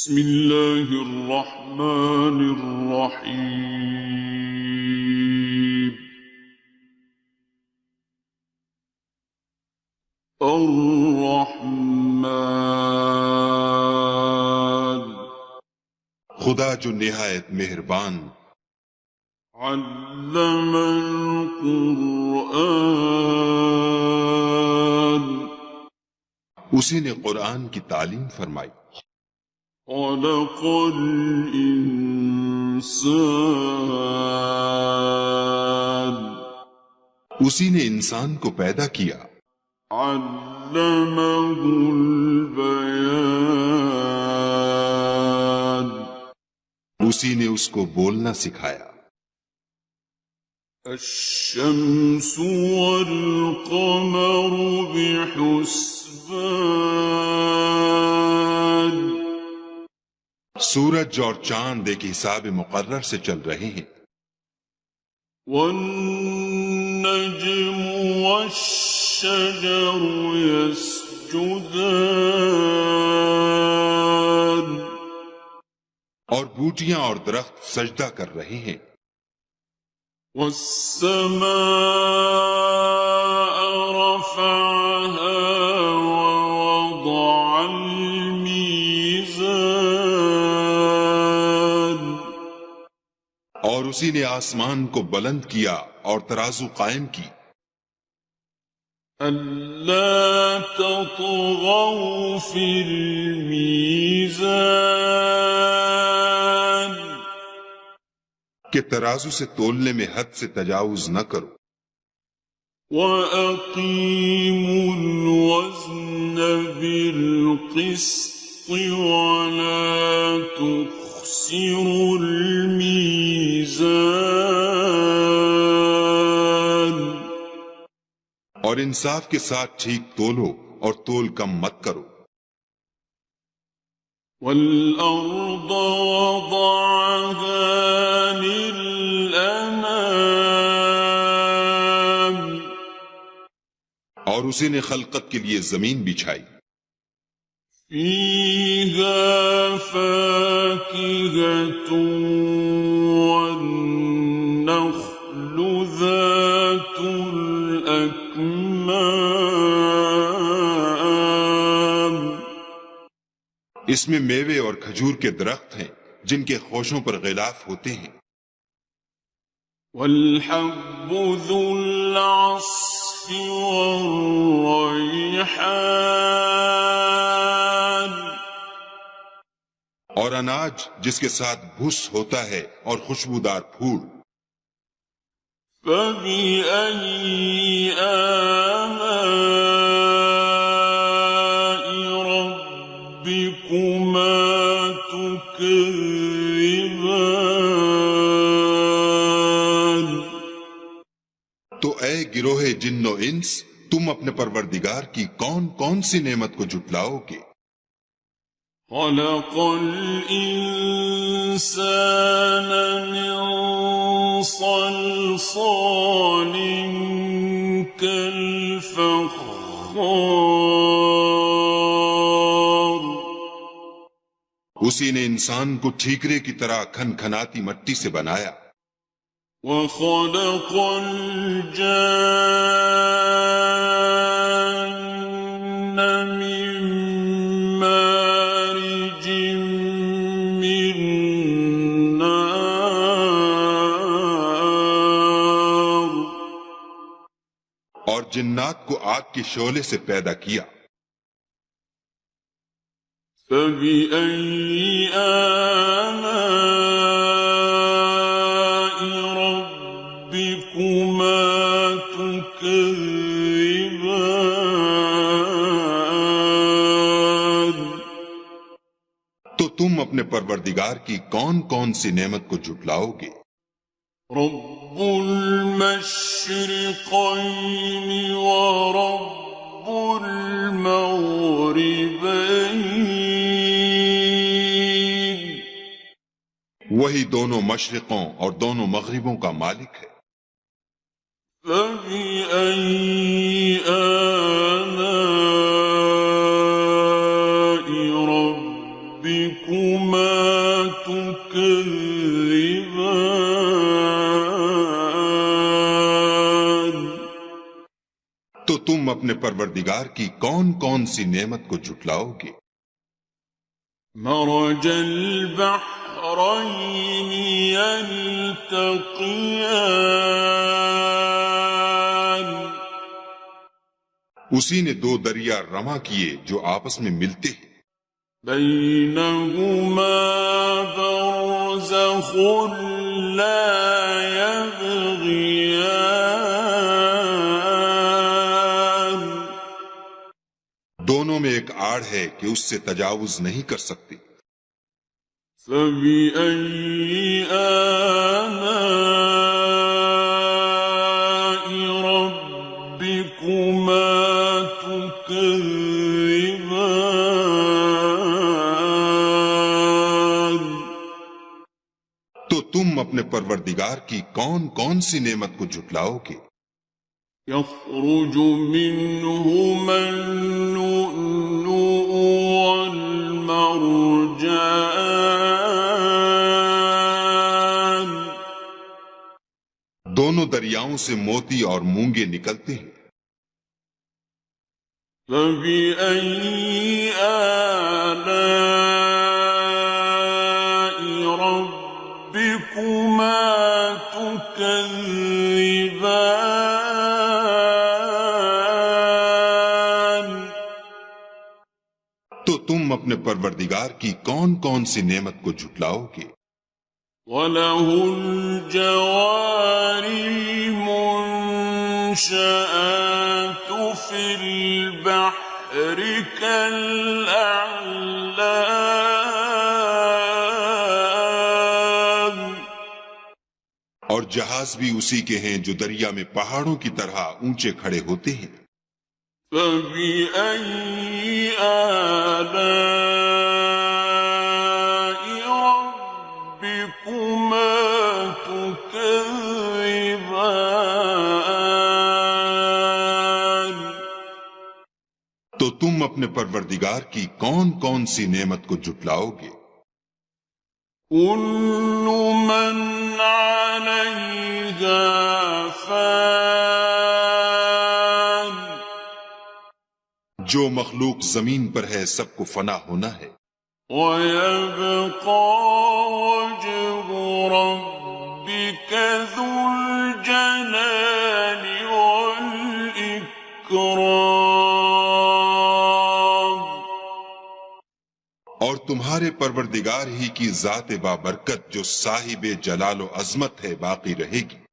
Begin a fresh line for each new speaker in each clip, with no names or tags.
بسم اللہ الرحمن الرحیم الرحمن
خدا جو نہایت مہربان،
علم القرآن
اسی نے قرآن کی تعلیم فرمائی،
خلق الانسان
اسی نے انسان کو پیدا کیا،
علمہ البیان
اسی نے اس کو بولنا سکھایا،
الشمس والقمر بحسبان
سورج اور چاند ایک حساب مقرر سے چل رہے ہیں،
والنجم والشجر يسجدان
اور بوٹیاں اور درخت سجدہ کر رہے ہیں،
والسماء رفعها ووضع الميزان
اور اسی نے آسمان کو بلند کیا اور ترازو قائم کی،
ألا تطغوا في الميزان
کہ ترازو سے تولنے میں حد سے تجاوز نہ کرو،
وَأَقِيمُوا الْوَزْنَ بِالْقِسْطِ وَلَا تُخْسِرُوا الْمِيزَانَ
اور انصاف کے ساتھ ٹھیک تولو اور تول کم مت کرو،
وَالْأَرْضَ وَضَعَهَا لِلْأَنَامِ
اور اسی نے خلقت کے لیے زمین بچھائی،
فِيهَا فَاكِهَةٌ وَالنَّخْلُ ذَاتُ الْأَكْمَامِ
اس میں میوے اور کھجور کے درخت ہیں جن کے خوشوں پر غلاف ہوتے ہیں،
وَالْحَبُّ ذُو الْعَصْفِ وَالرَّيْحَانُ
اور اناج جس کے ساتھ بھس ہوتا ہے اور خوشبودار پھول،
فَبِأَيِّ آلَاءِ رَبِّكُمَا تُكَذِّبَانِ
تو اے گروہ جن و انس، تم اپنے پروردگار کی کون کون سی نعمت کو جھٹلاؤ گے؟
خَلَقَ الْإِنسَانَ مِنْ صَلْصَالٍ كَالْفَخَّارِ
اسی نے انسان کو ٹھیکرے کی طرح کھن کھناتی مٹی سے بنایا،
وَخَلَقَ الْجَانَّ مِن مَّارِجٍ مِّن نَّارٍ
اور جنات کو آگ کے شعلے سے پیدا کیا،
فَبِأَيِّ آلَاءِ رَبِّكُمَا تُكَذِّبَانِ
تو تم اپنے پروردگار کی کون کون سی نعمت کو جھٹلاؤ گے؟
رب المشرقين ورب المغربين
وہی دونوں مشرقوں اور دونوں مغربوں کا مالک ہے،
فبأي آلاء ربكما ربكما تكذبان
تو تم اپنے پروردگار کی کون کون سی نعمت کو جھٹلاؤ گے؟
مرج البحرين يلتقيان
اسی نے دو دریا رواں کیے جو آپس میں ملتے ہیں،
بينهما برزخ لا يبغيان
دونوں میں ایک آڑ ہے کہ اس سے تجاوز نہیں کر سکتے۔
فبأي آلاء ربكما تكذبان
تو تم اپنے پروردگار کی کون کون سی نعمت کو جھٹلاؤ گے؟
يخرج منهما اللؤلؤ والمرجان
دونوں دریاؤں سے موتی اور مونگے نکلتے ہیں۔
فبأي آلاء ربكما تكذبان
تو تم اپنے پروردگار کی کون کون سی نعمت کو جھٹلاؤ گے؟
وله الجوار المنشآت في البحر كالأعلام
اور جہاز بھی اسی کے ہیں جو دریا میں پہاڑوں کی طرح اونچے کھڑے ہوتے ہیں۔
فبأي آلاء ربكما تكذبان
تو تم اپنے پروردگار کی کون کون سی نعمت کو جھٹلاؤ گے؟
كل من عليها فان
جو مخلوق زمین پر ہے سب کو فنا ہونا ہے،
ويبقى وجه ربك ذو الجلال والإكرام
اور تمہارے پروردگار ہی کی ذات بابرکت جو صاحب جلال و عظمت ہے باقی رہے گی۔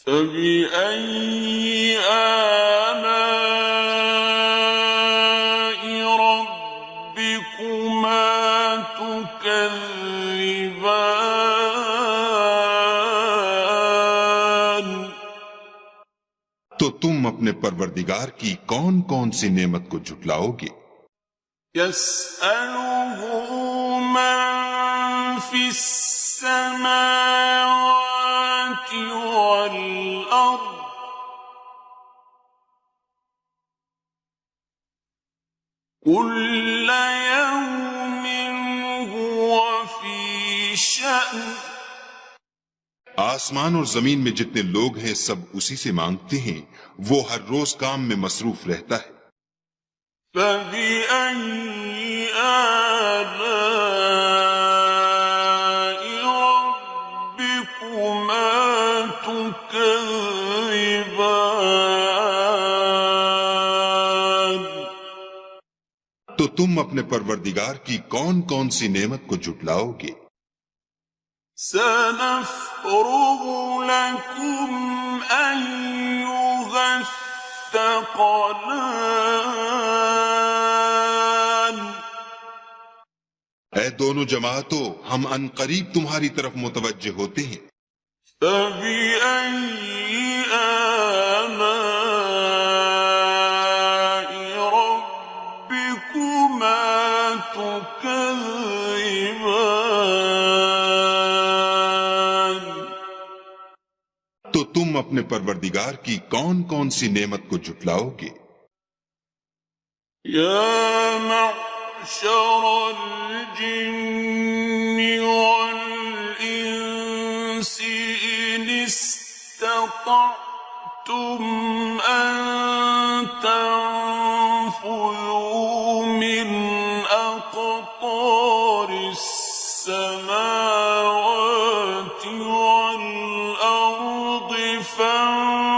فبأي آلاء ربكما تكذبان
تو تم اپنے پروردگار کی کون کون سی نعمت کو جھٹلاؤ گے؟
يسأله من في السماوات والأرض كل يوم هو في شأن
آسمان اور زمین میں جتنے لوگ ہیں سب اسی سے مانگتے ہیں، وہ ہر روز کام میں مصروف رہتا ہے۔
فبأي آلاء ربكما تكذبان
تو تم اپنے پروردگار کی کون کون سی نعمت کو جھٹلاؤ گے؟
سنفرغ لكم أيها الثقلان
اے دونوں جماعتوں، ہم ان قریب تمہاری طرف متوجہ ہوتے ہیں۔
فبأي آلاء ربكما تكذبان
تو تم اپنے پروردگار کی کون کون سی نعمت کو جھٹلاؤ گے؟
يا معشر معشر الجن والإنس إن استطعتم أن تنفذوا من أقطار السماوات والأرض فانفذوا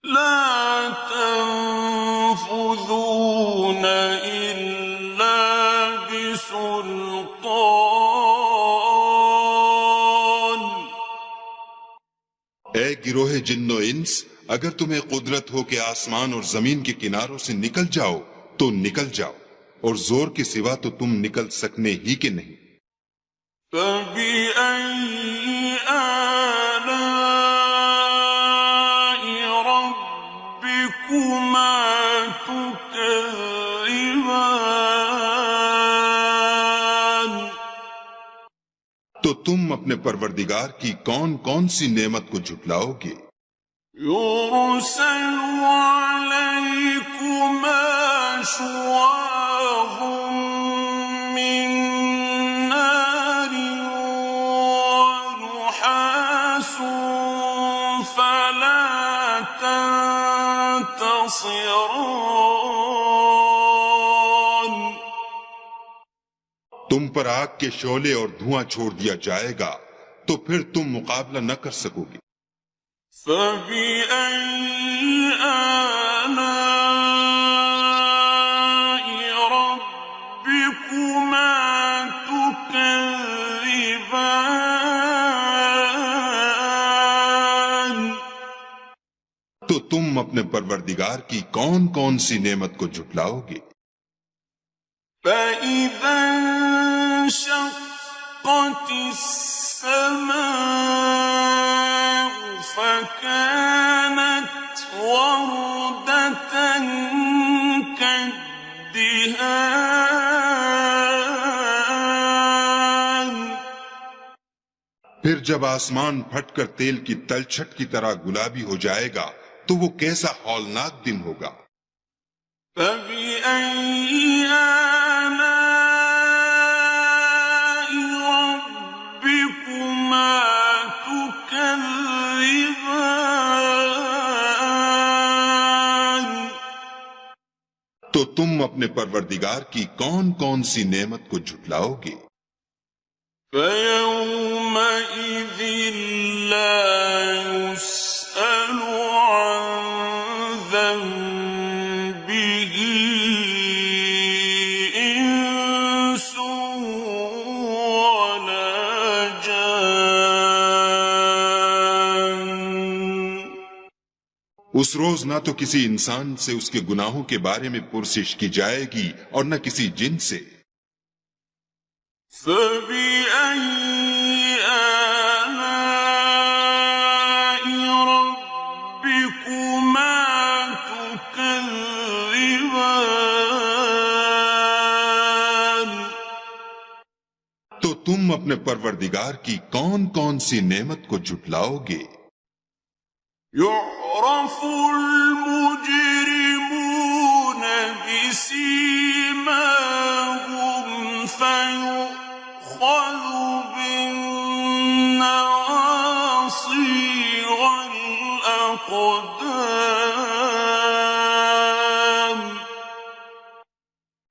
لا تنفذون إلا بسلطان.
اے گروہ جن و انس، اگر تمہیں قدرت ہو کہ آسمان اور زمین کے کناروں سے نکل جاؤ تو نکل جاؤ، اور زور کے سوا تو تم نکل سکنے ہی کے نہیں.
فَبِأَيِّ آلَاءِ رَبِّكُمَا تُكَذِّبَانِ.
تو تم اپنے پروردگار کی کون کون سی نعمت کو جھٹلاؤ گے؟
يُرْسَلُ عَلَيْكُمَا شُوَاظٌ مِّن نَّارٍ وَنُحَاسٌ فَلَا تَنتَصِرَانِ.
تم پر آگ کے شعلے اور دھواں چھوڑ دیا جائے گا تو پھر تم مقابلہ نہ کر سکو گے.
فَبِأَيِّ آلَاءِ رَبِّكُمَا تُكَذِّبَانِ.
تو تم اپنے پروردگار کی کون کون سی نعمت کو جھٹلاؤ گے؟
فَإِذَا انشَقَّتِ السَّمَاءُ فَكَانَتْ وَرْدَةً كَالدِّهَانِ.
پھر جب آسمان پھٹ کر تیل کی تلچھٹ کی طرح گلابی ہو جائے گا تو وہ کیسا ہولناک دن ہوگا.
فَبِأَيِّ آلَاءِ رَبِّكُمَا تُكَذِّبَانِ.
تو تم اپنے پروردگار کی کون کون سی نعمت کو جھٹلاؤ گے؟
فَيَوْمَئِذٍ لَا يُسْأَلُ عَن ذَنبِهِ إِنسٌ وَلَا جَانٌّ.
اس روز نہ تو کسی انسان سے اس کے گناہوں کے بارے میں پرسش کی جائے گی اور نہ کسی جن سے.
فَبِأَيِّ آلَاءِ رَبِّكُمَا تُكَذِّبَانِ.
تو تم اپنے پروردگار کی کون کون سی نعمت کو جھٹلاؤ گے؟
يُعْرَفُ الْمُجْرِمُونَ بِسِيمَاهُمْ فَيُؤْخَذُ بِالنَّوَاصِي وَالْأَقْدَامِ.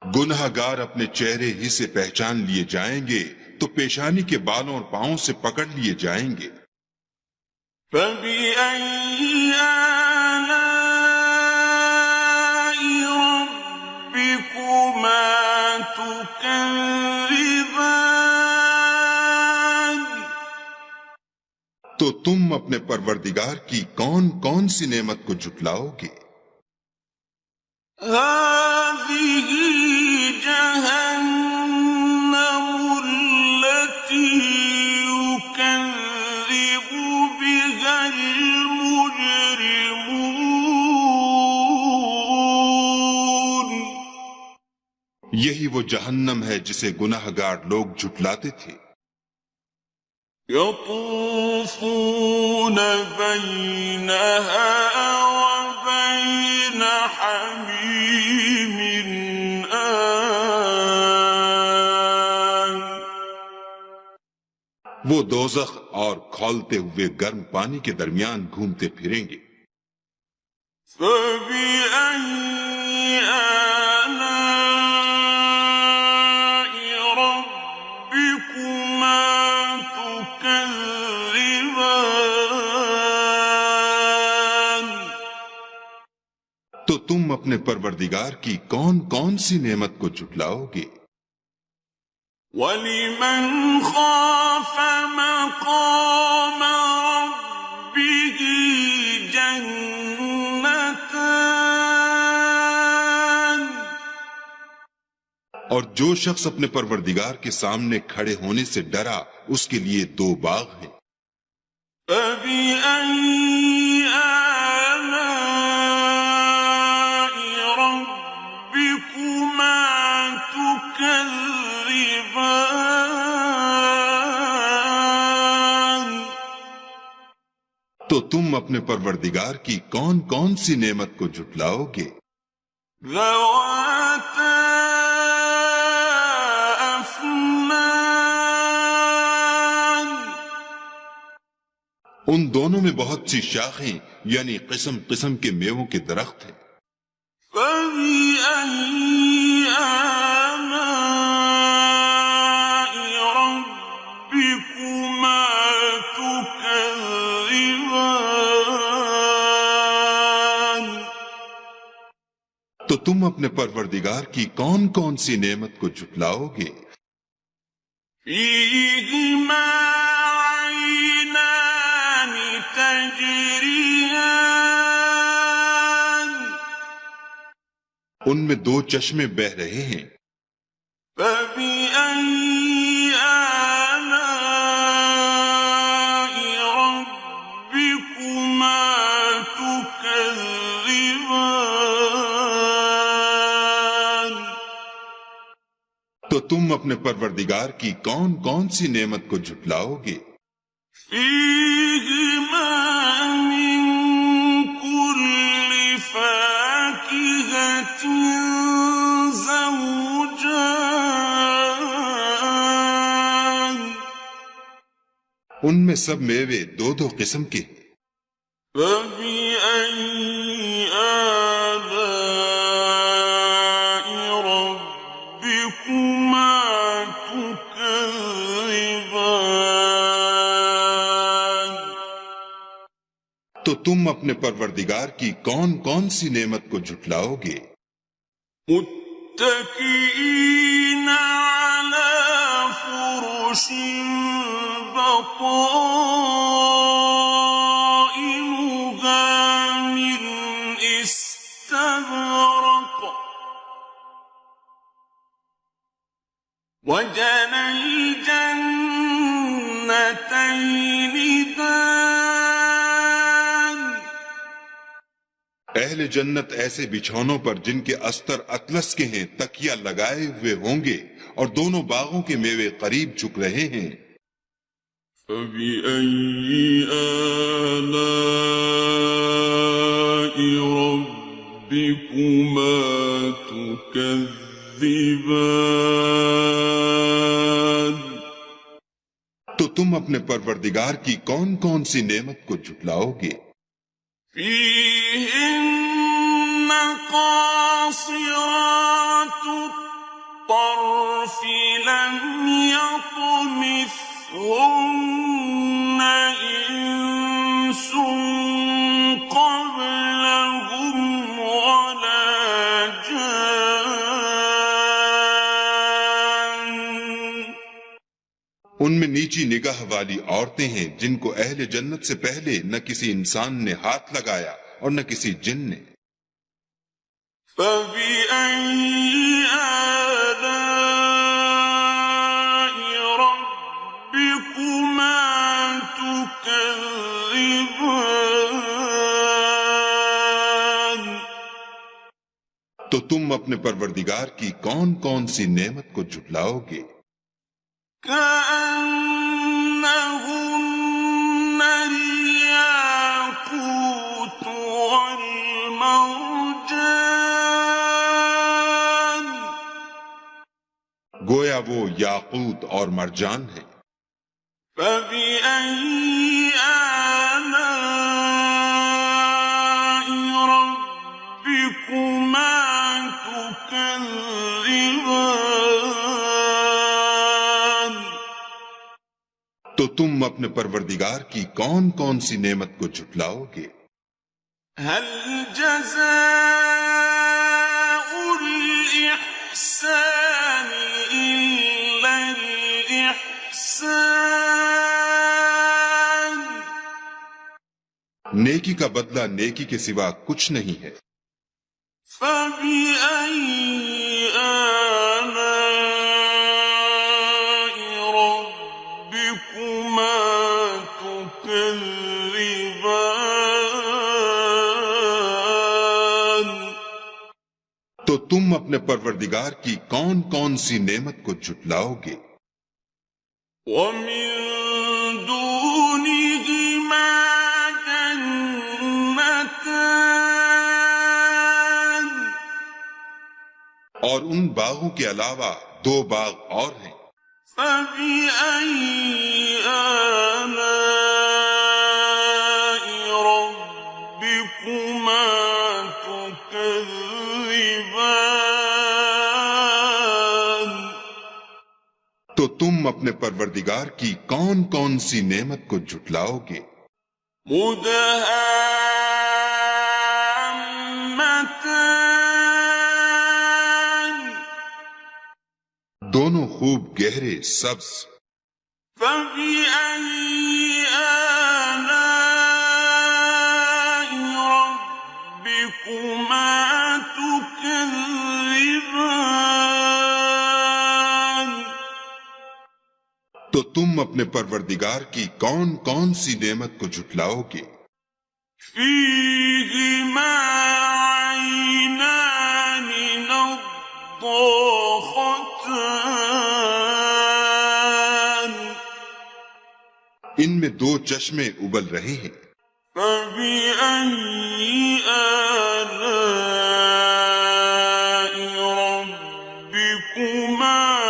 گناہ گار اپنے چہرے ہی سے پہچان لیے جائیں گے تو پیشانی کے بالوں اور پاؤں سے پکڑ لیے جائیں گے.
فَبِأَيِّ آلَاءِ رَبِّكُمَا تُكَذِّبَانِ.
تو تم اپنے پروردگار کی کون کون سی نعمت کو جھٹلاؤ گے؟
هَٰذِهِ جَهَنَّمُ الَّتِي يُكَذِّبُ بِهَا الْمُجْرِمُونَ.
یہی وہ جہنم ہے جسے گناہ گار لوگ جھٹلاتے تھے.
يطوفون بينها وبين حميم آن.
وہ دوزخ اور کھولتے ہوئے گرم پانی کے درمیان گھومتے پھریں گے.
فبأي آلاء ربكما تكذبان.
تو تم اپنے پروردگار کی کون کون سی نعمت کو جھٹلاؤ گے؟
وَلِمَنْ خَافَ مَقَامَ رَبِّهِ جَنَّتَانِ.
اور جو شخص اپنے پروردگار کے سامنے کھڑے ہونے سے ڈرا اس کے لیے دو باغ ہیں.
فَبِأَيِّ آلَاءِ رَبِّكُمَا تُكَذِّبَانِ.
تو تم اپنے پروردگار کی کون کون سی نعمت کو جھٹلاؤ گے؟
ذَوَاتَا أَفْنَانٍ.
ان دونوں میں بہت سی شاخیں یعنی قسم قسم کے میووں کے درخت ہیں.
فَبِأَيِّ آلَاءِ رَبِّكُمَا تُكَذِّبَانِ.
تو تم اپنے پروردگار کی کون کون سی نعمت کو جھٹلاؤ گے؟
فِيهِمَا عَيْنَانِ تَجْرِيَانِ.
ان میں دو چشمے بہہ رہے ہیں.
فَبِأَيِّ آلَاءِ رَبِّكُمَا تُكَذِّبَانِ.
تو تم اپنے پروردگار کی کون کون سی نعمت کو جھٹلاؤ گے؟
فِيهِمَا مِن كُلِّ فَاكِهَةٍ زَوْجَانِ.
ان میں سب میوے دو دو قسم کے ہیں.
فَبِأَيِّ آلَاءِ رَبِّكُمَا تُكَذِّبَانِ.
تو تم اپنے پروردگار کی کون کون سی نعمت کو جھٹلاؤ گے؟
متكئين على فرش بطائنها من استبرق وجنى الجنتين دان.
اہل جنت ایسے بچھونوں پر جن کے استر اطلس کے ہیں تکیہ لگائے ہوئے ہوں گے اور دونوں باغوں کے میوے قریب جھک رہے ہیں.
فَبِأَيِّ آلَاءِ رَبِّكُمَا تُكَذِّبَانِ.
تو تم اپنے پروردگار کی کون کون سی نعمت کو جھٹلاؤ گے؟
فِيهِنَّ قَاصِرَاتُ الطَّرْفِ لَمْ يَطْمِثْهُنَّ إِنسٌ قَبْلَهُمْ وَلَا جَانٌّ.
ان میں نیچی نگاہ والی عورتیں ہیں جن کو اہل جنت سے پہلے نہ کسی انسان نے ہاتھ لگایا اور نہ کسی جن نے.
فَبِأَيِّ آلَاءِ رَبِّكُمَا تُكَذِّبَانِ.
تو تم اپنے پروردگار کی کون کون سی نعمت کو جھٹلاؤ گے؟
كَأَنَّهُ
گویا وہ یاقوت اور مرجان ہے۔
فبأي آلاء ربكما تكذبان؟
تو تم اپنے پروردگار کی کون کون سی نعمت کو جھٹلاؤ گے؟
هل جزاء الإحسان إلا الإحسان؟
نیکی کا بدلہ نیکی کے سوا کچھ نہیں ہے۔
فبأي آلاء ربكما تكذبان؟
تو تم اپنے پروردگار کی کون کون سی نعمت کو جھٹلاؤ گے؟
ومن دونهما جنتان؟
اور ان باغوں کے علاوہ دو باغ اور ہیں۔
فبأي آلاء ربكما تكذبان؟
تو تم اپنے پروردگار کی کون کون سی نعمت کو جھٹلاؤ گے؟
مدهامتان؟
دونوں خوب گہرے سبز۔
فبأي آلاء ربكما تكذبان؟
تو تم اپنے پروردگار کی کون کون سی نعمت کو جھٹلاؤ گے؟
فيهما عينان نضاختان؟
ان میں دو چشمے ابل رہے ہیں۔
فبأي آلاء ربكما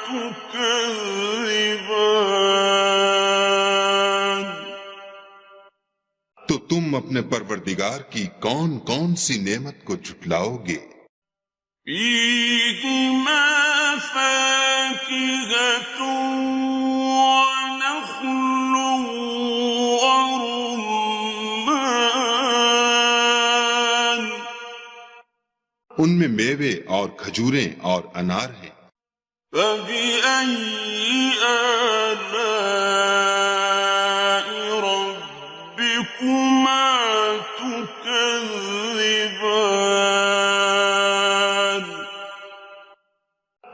تكذبان؟
تو تم اپنے پروردگار کی کون کون سی نعمت کو جھٹلاؤ گے؟
فيهما فاكهة ونخل ورمان؟
ان میں میوے اور کھجوریں اور انار ہیں۔
فبأي آلاء ربكما تكذبان؟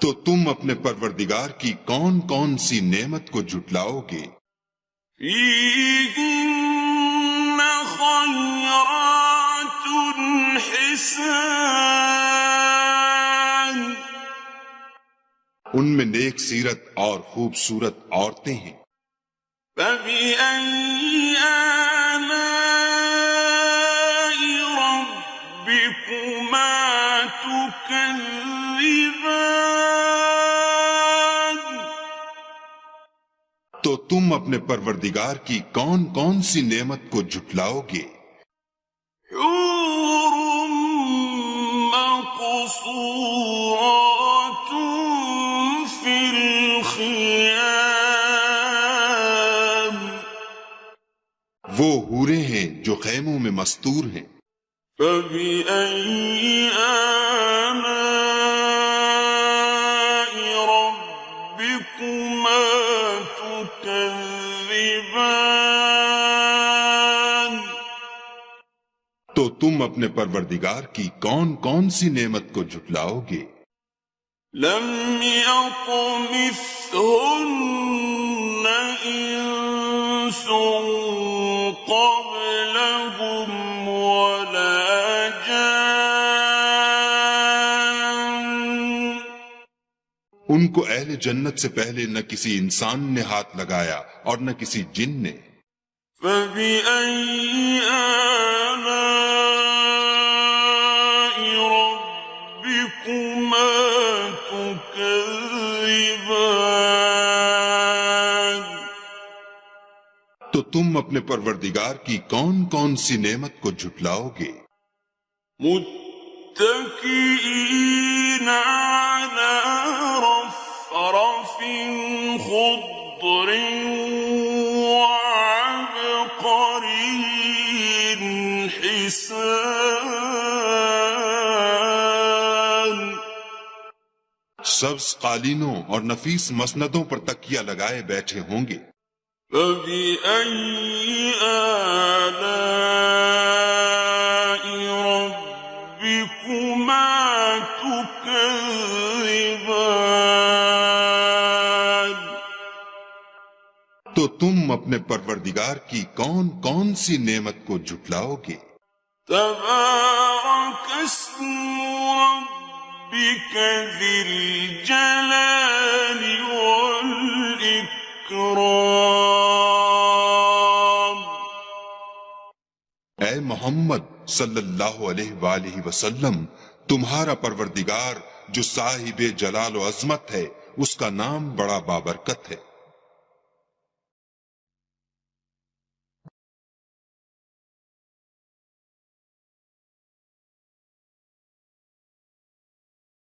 تو تم اپنے پروردگار کی کون کون سی نعمت کو جھٹلاؤ گے؟
فيهن خيرات حسان؟
ان میں نیک سیرت اور خوبصورت عورتیں ہیں۔
فبأي آلاء ربكما تكذبان؟
تو تم اپنے پروردگار کی کون کون سی نعمت کو جھٹلاؤ گے؟
حور مقصورات في الخيام؟
وہ حوریں ہیں جو خیموں میں مستور ہیں۔
فبأي آلاء ربكما تكذبان؟
تو تم اپنے پروردگار کی کون کون سی نعمت کو جھٹلاؤ گے؟
لم يطمثهن إنس قبلهم ولا جان؟
ان کو اہل جنت سے پہلے نہ کسی انسان نے ہاتھ لگایا اور نہ کسی جن نے۔
فبأي آلاء ربكما تكذبان؟
تو تم اپنے پروردگار کی کون کون سی نعمت کو جھٹلاؤ گے؟
متكئين على رفرف خضر وعبقري حسان.
سبز قالینوں اور نفیس مسندوں پر تکیہ لگائے بیٹھے ہوں گے.
فبأي آلاء ربكما تكذبان.
تو تم اپنے پروردگار کی کون کون سی نعمت کو جھٹلاؤ گے؟
تبارك اسم ربك ذي الجلال والإكرام.
اے محمد صلی اللہ علیہ وآلہ وسلم، تمہارا پروردگار جو صاحب جلال و عظمت ہے، اس کا نام بڑا بابرکت ہے.